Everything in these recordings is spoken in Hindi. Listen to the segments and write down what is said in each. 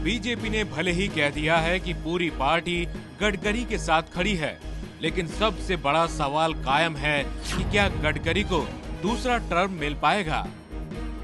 बीजेपी ने भले ही कह दिया है कि पूरी पार्टी गडकरी के साथ खड़ी है, लेकिन सबसे बड़ा सवाल कायम है कि क्या गडकरी को दूसरा टर्म मिल पाएगा।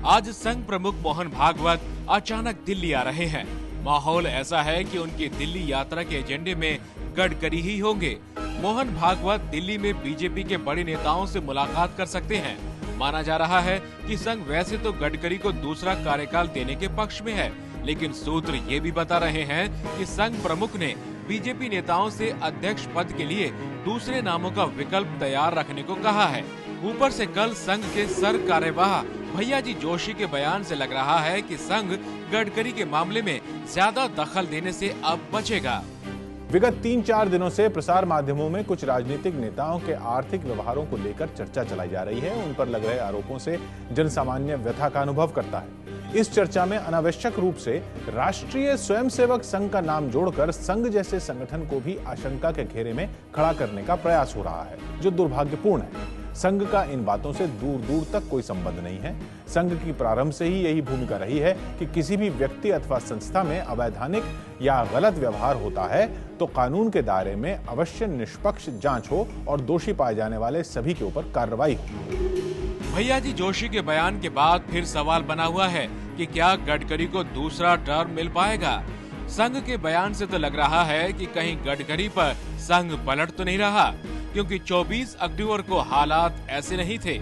आज संघ प्रमुख मोहन भागवत अचानक दिल्ली आ रहे हैं। माहौल ऐसा है कि उनकी दिल्ली यात्रा के एजेंडे में गडकरी ही होंगे। मोहन भागवत दिल्ली में बीजेपी के बड़े नेताओं से मुलाकात कर सकते हैं। माना जा रहा है कि संघ वैसे तो गडकरी को दूसरा कार्यकाल देने के पक्ष में है, लेकिन सूत्र ये भी बता रहे हैं कि संघ प्रमुख ने बीजेपी नेताओं से अध्यक्ष पद के लिए दूसरे नामों का विकल्प तैयार रखने को कहा है। ऊपर से कल संघ के सर कार्यवाह भैयाजी जोशी के बयान से लग रहा है कि संघ गडकरी के मामले में ज्यादा दखल देने से अब बचेगा। विगत 3-4 दिनों से प्रसार माध्यमों में कुछ राजनीतिक नेताओं के आर्थिक व्यवहारों को लेकर चर्चा चलाई जा रही है। उन पर लग रहे आरोपों से जनसामान्य व्यथा का अनुभव करता है। इस चर्चा में अनावश्यक रूप से राष्ट्रीय स्वयंसेवक संघ का नाम जोड़कर संघ जैसे संगठन को भी आशंका के घेरे में खड़ा करने का प्रयास हो रहा है, जो दुर्भाग्यपूर्ण है। संघ का इन बातों से दूर दूर तक कोई संबंध नहीं है। संघ की प्रारंभ से ही यही भूमिका रही है कि किसी भी व्यक्ति अथवा संस्था में अवैधानिक या गलत व्यवहार होता है तो कानून के दायरे में अवश्य निष्पक्ष जांच हो और दोषी पाए जाने वाले सभी के ऊपर कार्रवाई हो। भैयाजी जोशी के बयान के बाद फिर सवाल बना हुआ है कि क्या गडकरी को दूसरा टर्म मिल पाएगा। संघ के बयान से तो लग रहा है कि कहीं गडकरी पर संघ पलट तो नहीं रहा, क्योंकि 24 अक्टूबर को हालात ऐसे नहीं थे।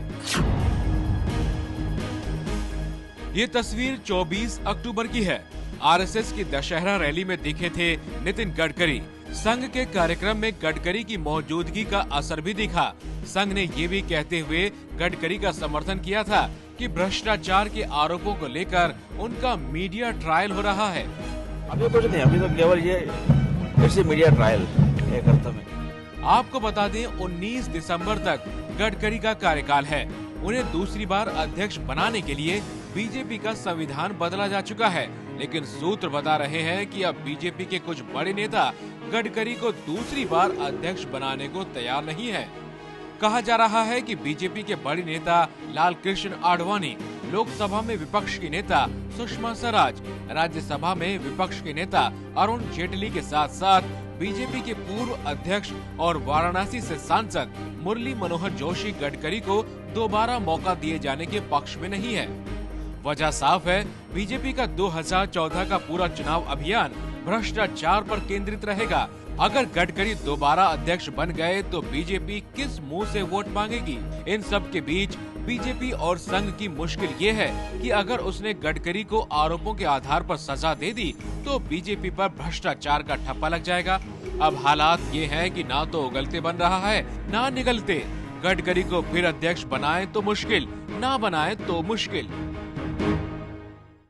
ये तस्वीर 24 अक्टूबर की है। आरएसएस की दशहरा रैली में दिखे थे नितिन गडकरी। संघ के कार्यक्रम में गडकरी की मौजूदगी का असर भी दिखा। संघ ने ये भी कहते हुए गडकरी का समर्थन किया था कि भ्रष्टाचार के आरोपों को लेकर उनका मीडिया ट्रायल हो रहा है। अभी कुछ नहीं, अभी तो केवल ये ऐसे मीडिया ट्रायल एक अर्थ में। आपको बता दें 19 दिसंबर तक गडकरी का कार्यकाल है। उन्हें दूसरी बार अध्यक्ष बनाने के लिए बीजेपी का संविधान बदला जा चुका है, लेकिन सूत्र बता रहे हैं कि अब बीजेपी के कुछ बड़े नेता गडकरी को दूसरी बार अध्यक्ष बनाने को तैयार नहीं है। कहा जा रहा है कि बीजेपी के बड़े नेता लालकृष्ण आडवाणी, लोकसभा में विपक्ष की नेता सुषमा स्वराज, राज्यसभा में विपक्ष के नेता अरुण जेटली के साथ साथ बीजेपी के पूर्व अध्यक्ष और वाराणसी से सांसद मुरली मनोहर जोशी गडकरी को दोबारा मौका दिए जाने के पक्ष में नहीं है। वजह साफ है, बीजेपी का 2014 का पूरा चुनाव अभियान भ्रष्टाचार पर केंद्रित रहेगा। अगर गडकरी दोबारा अध्यक्ष बन गए तो बीजेपी किस मुंह से वोट मांगेगी। इन सब के बीच बीजेपी और संघ की मुश्किल ये है कि अगर उसने गडकरी को आरोपों के आधार पर सजा दे दी तो बीजेपी पर भ्रष्टाचार का ठप्पा लग जाएगा। अब हालात ये हैं कि ना तो उगलते बन रहा है ना निगलते। गडकरी को फिर अध्यक्ष बनाए तो मुश्किल, ना बनाए तो मुश्किल।